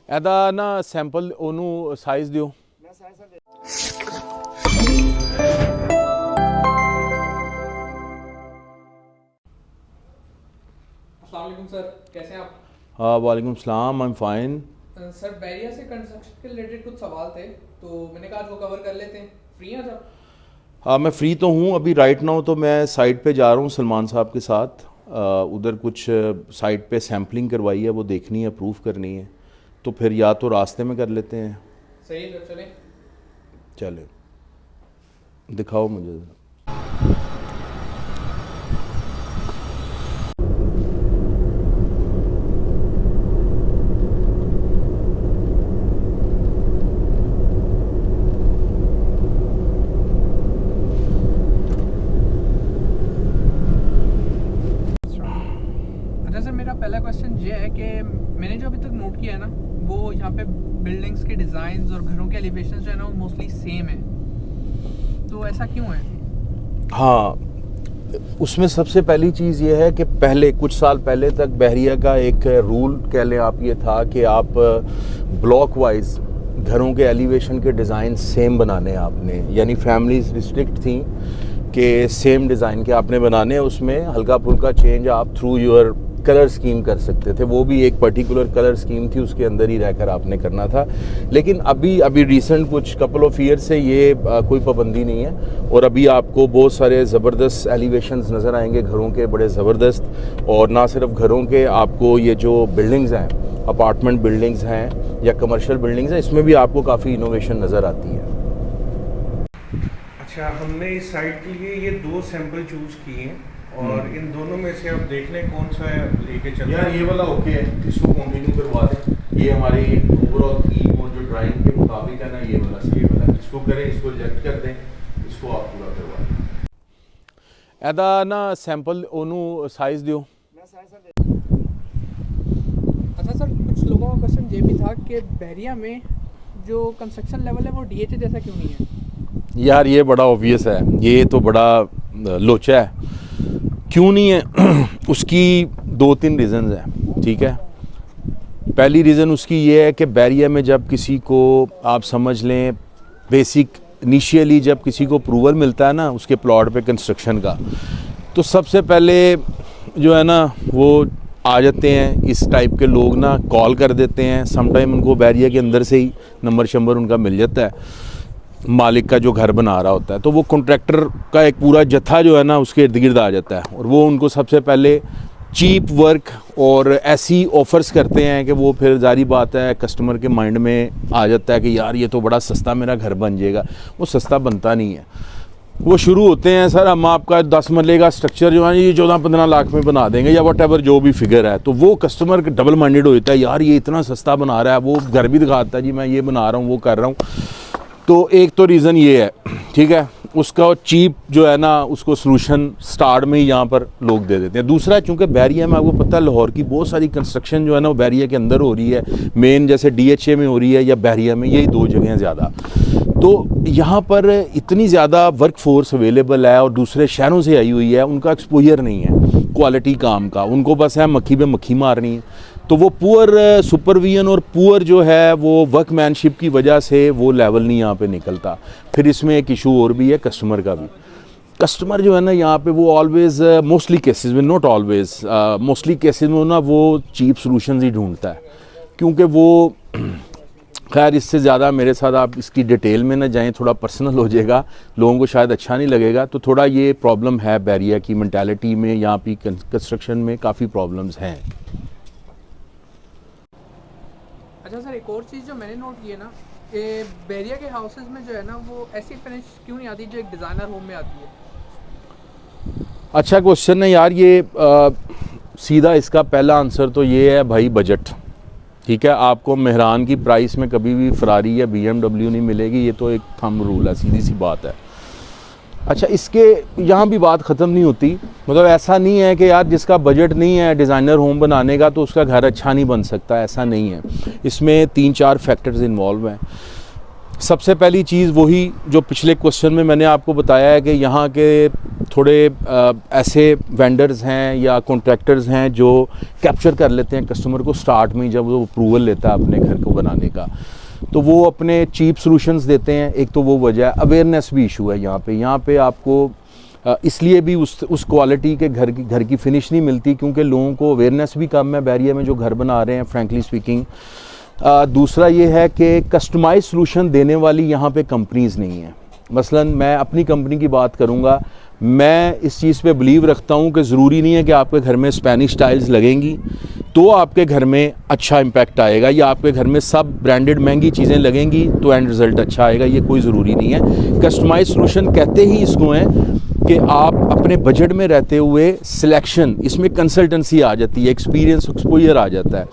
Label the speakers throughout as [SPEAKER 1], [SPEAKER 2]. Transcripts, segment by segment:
[SPEAKER 1] ਇਹਦਾ ਨਾ ਸੈਂਪਲ ਉਹਨੂੰ ਸਾਈਜ਼ ਦਿਓ।
[SPEAKER 2] अस्सलाम वालेकुम सर, कैसे हैं आप?
[SPEAKER 1] हाँ वालेकुम सलाम, I am fine.
[SPEAKER 2] Sir Bairia से कंस्ट्रक्शन के रिलेटेड कुछ सवाल थे तो मैंने कहा आज वो कवर कर लेते हैं। फ्री हैं आज आप?
[SPEAKER 1] हाँ मैं फ्री तो हूँ अभी, राइट नाउ तो मैं साइट पे जा रहा हूँ सलमान साहब के साथ। उधर कुछ साइट पे सैम्पलिंग करवाई है, वो देखनी है, अप्रूव करनी है, तो फिर या तो रास्ते में कर लेते हैं।
[SPEAKER 2] सही है सर, चलें।
[SPEAKER 1] चले दिखाओ मुझे।
[SPEAKER 2] अच्छा सर, मेरा पहला क्वेश्चन ये है कि मैंने जो अभी तक नोट किया है ना, वो यहाँ पे बिल्डिंग्स के डिज़ाइन और घरों के एलिवेशन जो है ना वो मोस्टली सेम है, तो ऐसा क्यों है?
[SPEAKER 1] हाँ, उसमें सबसे पहली चीज़ ये है कि पहले कुछ साल पहले तक बहरिया का एक रूल कह लें आप, ये था कि आप ब्लॉक वाइज घरों के एलिवेशन के डिज़ाइन सेम बनाने हैं आपने, यानी फैमिलीज रिस्ट्रिक्ट थी कि सेम डिज़ाइन के आपने बनाने, उसमें हल्का फुल्का चेंज आप थ्रू योर कलर स्कीम कर सकते थे। वो भी एक पर्टिकुलर कलर स्कीम थी, उसके अंदर ही रहकर आपने करना था। लेकिन अभी रिसेंट कुछ कपल ऑफ ईयर से ये कोई पाबंदी नहीं है, और अभी आपको बहुत सारे ज़बरदस्त एलिवेशंस नज़र आएंगे घरों के, बड़े ज़बरदस्त। और ना सिर्फ घरों के, आपको ये जो बिल्डिंग्स हैं, अपार्टमेंट बिल्डिंग्स हैं या कमर्शियल बिल्डिंग्स हैं, इसमें भी आपको काफ़ी इनोवेशन नज़र आती है।
[SPEAKER 3] अच्छा, हमने इस साइट के लिए ये 2 सैंपल चूज़ किए हैं और इन दोनों में से आप देख लें कौन सा लेके चलते हैं।
[SPEAKER 1] यार ये वाला ओके है, इसको कंटिन्यू करवा दें। ये हमारी ओवरऑल थीम और जो ड्राइंग के मुताबिक है ना, ये वाला सही वाला, इसको करें, इसको रिजेक्ट कर दें, इसको आप पूरा करवा दें। ਇਹਦਾ ਨਾ ਸੈਂਪਲ ਉਹਨੂੰ ਸਾਈਜ਼ ਦਿਓ।
[SPEAKER 2] अच्छा सर, कुछ लोगों का क्वेश्चन ये भी था कि बहरिया में जो कंस्ट्रक्शन लेवल है वो DHA जैसा क्यों नहीं है?
[SPEAKER 1] यार ये बड़ा ऑब्वियस है, ये तो बड़ा लोचा है। क्यों नहीं है? उसकी 2-3 रीज़न्स हैं, ठीक है। पहली रीज़न उसकी ये है कि बहरिया में जब किसी को, आप समझ लें बेसिक इनिशियली जब किसी को अप्रूवल मिलता है ना उसके प्लॉट पे कंस्ट्रक्शन का, तो सबसे पहले जो है ना वो आ जाते हैं इस टाइप के लोग ना, कॉल कर देते हैं। समटाइम उनको बहरिया के अंदर से ही नंबर शंबर उनका मिल जाता है, मालिक का जो घर बना रहा होता है, तो वो कॉन्ट्रैक्टर का एक पूरा जत्था जो है ना उसके इर्द गिर्द आ जाता है, और वो उनको सबसे पहले चीप वर्क और ऐसी ऑफ़र्स करते हैं कि वो फिर जारी बात है कस्टमर के माइंड में आ जाता है कि यार ये तो बड़ा सस्ता मेरा घर बन जाएगा। वो सस्ता बनता नहीं है। वो शुरू होते हैं, सर हम आपका 10 मरले का स्ट्रक्चर जो है ये 14-15 लाख में बना देंगे, या वट एवर जो भी फिगर है। तो वो कस्टमर डबल माइंडेड होता है, यार ये इतना सस्ता बना रहा है, वो घर भी दिखाता है जी मैं ये बना रहा हूँ, वो कर रहा हूँ। तो एक तो रीज़न ये है, ठीक है, उसका चीप जो है ना उसको सलूशन स्टार्ट में ही यहाँ पर लोग दे देते हैं। दूसरा, चूँकि बहरिया में आपको पता है लाहौर की बहुत सारी कंस्ट्रक्शन जो है ना वो बहरिया के अंदर हो रही है, मेन जैसे DHA में हो रही है या बहरिया में, यही 2 जगह ज़्यादा। तो यहाँ पर इतनी ज़्यादा वर्क फोर्स अवेलेबल है और दूसरे शहरों से आई हुई है, उनका एक्सपोजर नहीं है क्वालिटी काम का, उनको बस है मक्खी पे मक्खी मारनी है। तो वो पुअर सुपरविजन और पुअर जो है वो वर्कमैनशिप की वजह से वो लेवल नहीं यहाँ पे निकलता। फिर इसमें एक इशू और भी है कस्टमर का भी। कस्टमर जो है ना यहाँ पे वो ऑलवेज़ मोस्टली केसेस में, नॉट ऑलवेज़, मोस्टली केसेस में ना वो चीप सॉल्यूशंस ही ढूंढता है, क्योंकि वो खैर इससे ज़्यादा मेरे साथ आप इसकी डिटेल में ना जाएं, थोड़ा पर्सनल हो जाएगा, लोगों को शायद अच्छा नहीं लगेगा। तो थोड़ा ये प्रॉब्लम है बहरिया की मेंटालिटी में, यहाँ पे कंस्ट्रक्शन में काफ़ी प्रॉब्लम्स हैं।
[SPEAKER 2] अच्छा सर, एक और चीज़ जो मैंने नोट की है ना कि बहरिया के हाउसेज में जो है ना वो ऐसी फिनिश क्यों नहीं आती जो एक डिज़ाइनर होम में आती है?
[SPEAKER 1] अच्छा क्वेश्चन है यार ये। सीधा इसका पहला आंसर तो ये है भाई, बजट। ठीक है, आपको मेहरान की प्राइस में कभी भी फरारी या BMW नहीं मिलेगी, ये तो एक थंब रूल है, सीधी सी बात है। अच्छा, इसके यहाँ भी बात ख़त्म नहीं होती, मतलब ऐसा नहीं है कि यार जिसका बजट नहीं है डिज़ाइनर होम बनाने का तो उसका घर अच्छा नहीं बन सकता, ऐसा नहीं है। इसमें 3-4 फैक्टर्स इन्वॉल्व हैं। सबसे पहली चीज़ वही जो पिछले क्वेश्चन में मैंने आपको बताया है कि यहाँ के थोड़े ऐसे वेंडर्स हैं या कॉन्ट्रैक्टर्स हैं जो कैप्चर कर लेते हैं कस्टमर को स्टार्ट में जब वो अप्रूवल लेता है अपने घर को बनाने का, तो वो अपने चीप सॉल्यूशंस देते हैं। एक तो वो वजह है, अवेयरनेस भी इशू है यहाँ पे आपको इसलिए भी उस क्वालिटी के घर की फिनिश नहीं मिलती क्योंकि लोगों को अवेयरनेस भी कम है बैरिया में जो घर बना रहे हैं फ्रैंकली स्पीकिंग। दूसरा ये है कि कस्टमाइज सॉल्यूशन देने वाली यहाँ पे कंपनीज़ नहीं हैं। मसलन मैं अपनी कंपनी की बात करूँगा, मैं इस चीज़ पे बिलीव रखता हूँ कि ज़रूरी नहीं है कि आपके घर में स्पेनिश टाइल्स लगेंगी तो आपके घर में अच्छा इम्पैक्ट आएगा, या आपके घर में सब ब्रांडेड महंगी चीज़ें लगेंगी तो एंड रिज़ल्ट अच्छा आएगा, ये कोई ज़रूरी नहीं है। कस्टमाइज सॉल्यूशन कहते ही इसको हैं कि आप अपने बजट में रहते हुए सिलेक्शन, इसमें कंसल्टेंसी आ जाती है, एक्सपीरियंस एक्सपोजर आ जाता है।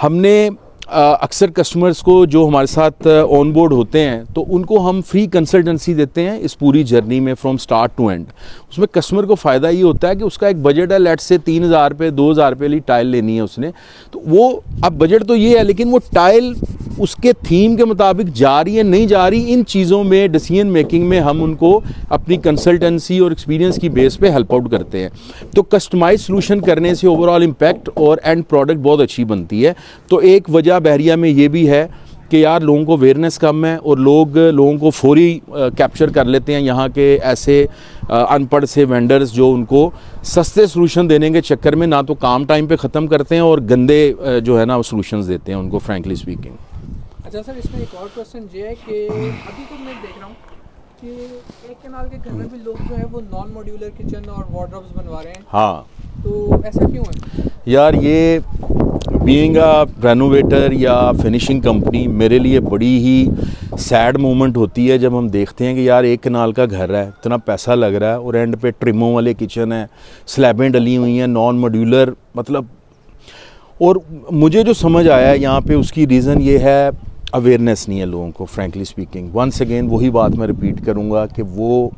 [SPEAKER 1] हमने अक्सर कस्टमर्स को जो हमारे साथ ऑन बोर्ड होते हैं तो उनको हम फ्री कंसल्टेंसी देते हैं इस पूरी जर्नी में फ्रॉम स्टार्ट टू एंड। उसमें कस्टमर को फ़ायदा ये होता है कि उसका एक बजट है, लेट से 3,000 रुपये 2,000 रुपये वाली टाइल लेनी है उसने, तो वो अब बजट तो ये है लेकिन वो टाइल उसके थीम के मुताबिक जा रही है नहीं जा रही, इन चीज़ों में डिसीजन मेकिंग में हम उनको अपनी कंसल्टेंसी और एक्सपीरियंस की बेस पे हेल्प आउट करते हैं। तो कस्टमाइज सॉल्यूशन करने से ओवरऑल इम्पैक्ट और एंड प्रोडक्ट बहुत अच्छी बनती है। तो एक वजह बहरिया में ये भी है कि यार लोगों को अवेयरनेस कम है और लोगों को फौरी कैप्चर कर लेते हैं यहाँ के ऐसे अनपढ़ से वेंडर्स जो उनको सस्ते सॉल्यूशन देने के चक्कर में ना तो काम टाइम पे ख़त्म करते हैं और गंदे जो है ना वो सॉल्यूशंस देते हैं उनको फ्रैंकली स्पीकिंग।
[SPEAKER 2] अच्छा सर, इसमें एक और क्वेश्चन ये है कि अभी तो मैं देख रहा हूँ कि एक कनाल के घर में भी लोग जो है वो नॉन मॉड्यूलर किचन और वार्डरोब्स बनवा रहे हैं।
[SPEAKER 1] हाँ,
[SPEAKER 2] तो ऐसा क्यों है
[SPEAKER 1] यार? ये बीइंग अ रेनोवेटर या फिनिशिंग कंपनी मेरे लिए बड़ी ही सैड मोमेंट होती है जब हम देखते हैं कि यार एक कनाल का घर है, इतना पैसा लग रहा है और एंड पे ट्रिमों वाले किचन है, स्लैबें डली हुई हैं, नॉन मॉड्यूलर, मतलब। और मुझे जो समझ आया यहाँ पे उसकी रीज़न ये है अवेयरनेस नहीं है लोगों को फ्रैंकली स्पीकिंग। वंस अगेन वही बात मैं रिपीट करूँगा कि वो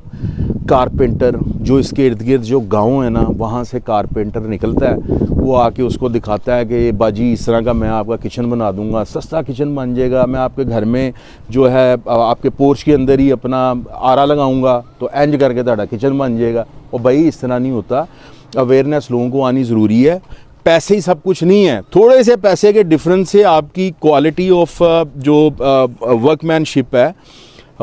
[SPEAKER 1] कारपेंटर जो इसके इर्द गिर्द जो गांव है ना वहाँ से कारपेंटर निकलता है, वो आके उसको दिखाता है कि बाजी इस तरह का मैं आपका किचन बना दूंगा, सस्ता किचन बन जाएगा, मैं आपके घर में जो है आपके पोर्च के अंदर ही अपना आरा लगाऊंगा तो एंज करके ਤੁਹਾਡਾ किचन बन जाएगा। और भाई इस तरह नहीं होता, अवेयरनेस लोगों को आनी ज़रूरी है। पैसे ही सब कुछ नहीं है, थोड़े से पैसे के डिफरेंस से आपकी क्वालिटी ऑफ जो वर्कमैनशिप है,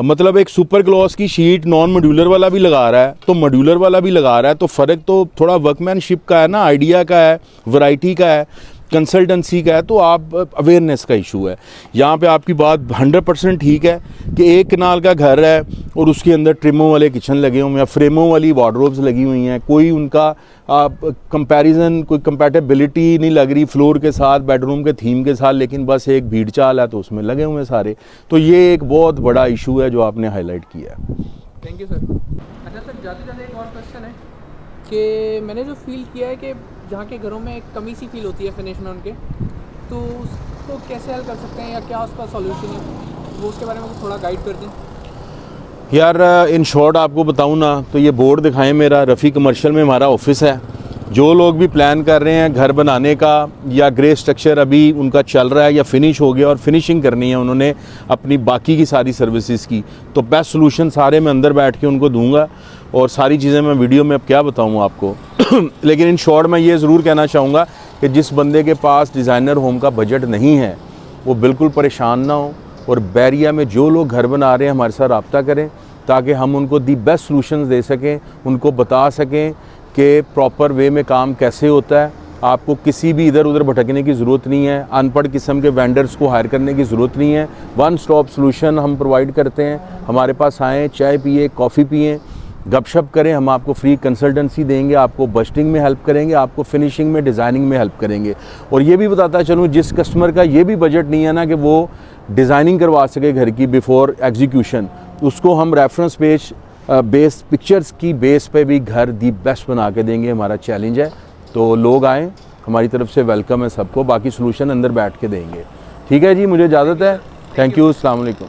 [SPEAKER 1] मतलब एक सुपर ग्लॉस की शीट नॉन मॉड्यूलर वाला भी लगा रहा है तो मॉड्यूलर वाला भी लगा रहा है, तो फ़र्क तो थोड़ा वर्कमैनशिप का है ना, आइडिया का है, वैरायटी का है, कंसल्टेंसी का है। तो आप अवेयरनेस का इशू है यहाँ पे। आपकी बात 100% ठीक है कि एक कनाल का घर है और उसके अंदर ट्रिमों वाले किचन लगे हुए हैं, फ्रेमों वाली वार्डरोब्स लगी हुई हैं, कोई उनका कंपैरिजन, कोई कंपैटिबिलिटी नहीं लग रही फ्लोर के साथ, बेडरूम के थीम के साथ, लेकिन बस एक भीड़ चाल है तो उसमें लगे हुए हैं सारे। तो ये एक बहुत बड़ा इशू है जो आपने हाईलाइट किया है।
[SPEAKER 2] Thank you sir. अच्छा सर, जाते जाते एक और क्वेश्चन है कि मैंने जो फील किया है कि जहाँ के घरों में एक कमी सी फील होती है फिनिश में उनके, तो उसको कैसे हल कर सकते हैं या क्या उसका सॉल्यूशन है, वो उसके बारे में थोड़ा गाइड कर दें।
[SPEAKER 1] यार इन शॉर्ट आपको बताऊं ना तो ये बोर्ड दिखाएं, मेरा रफ़ी कमर्शियल में हमारा ऑफिस है। जो लोग भी प्लान कर रहे हैं घर बनाने का या ग्रे स्ट्रक्चर अभी उनका चल रहा है या फिनिश हो गया और फिनिशिंग करनी है उन्होंने अपनी बाकी की सारी सर्विसेज की, तो बेस्ट सोल्यूशन सारे मैं अंदर बैठ के उनको दूंगा और सारी चीज़ें मैं वीडियो में अब क्या बताऊँ आपको। लेकिन इन शॉर्ट मैं ये ज़रूर कहना चाहूँगा कि जिस बंदे के पास डिज़ाइनर होम का बजट नहीं है वो बिल्कुल परेशान ना हो, और बैरिया में जो लोग घर बना रहे हैं हमारे साथ रब्ता करें ताकि हम उनको दी बेस्ट सॉल्यूशंस दे सकें, उनको बता सकें कि प्रॉपर वे में काम कैसे होता है। आपको किसी भी इधर उधर भटकने की ज़रूरत नहीं है, अनपढ़ किस्म के वेंडर्स को हायर करने की ज़रूरत नहीं है। वन स्टॉप सॉल्यूशन हम प्रोवाइड करते हैं, हमारे पास आएँ, चाय पिए, कॉफ़ी पिएँ, गपशप करें, हम आपको फ्री कंसल्टेंसी देंगे, आपको बस्टिंग में हेल्प करेंगे, आपको फिनिशिंग में, डिज़ाइनिंग में हेल्प करेंगे। और ये भी बताता चलूँ जिस कस्टमर का ये भी बजट नहीं है ना कि वो डिज़ाइनिंग करवा सके घर की बिफोर एग्जीक्यूशन, उसको हम रेफरेंस पेज बेस पिक्चर्स की बेस पे भी घर दी बेस्ट बना के देंगे, हमारा चैलेंज है। तो लोग आएँ, हमारी तरफ से वेलकम है सबको, बाकी सॉल्यूशन अंदर बैठ के देंगे। ठीक है जी, मुझे इजाज़त है। थैंक यू, अस्सलाम वालेकुम।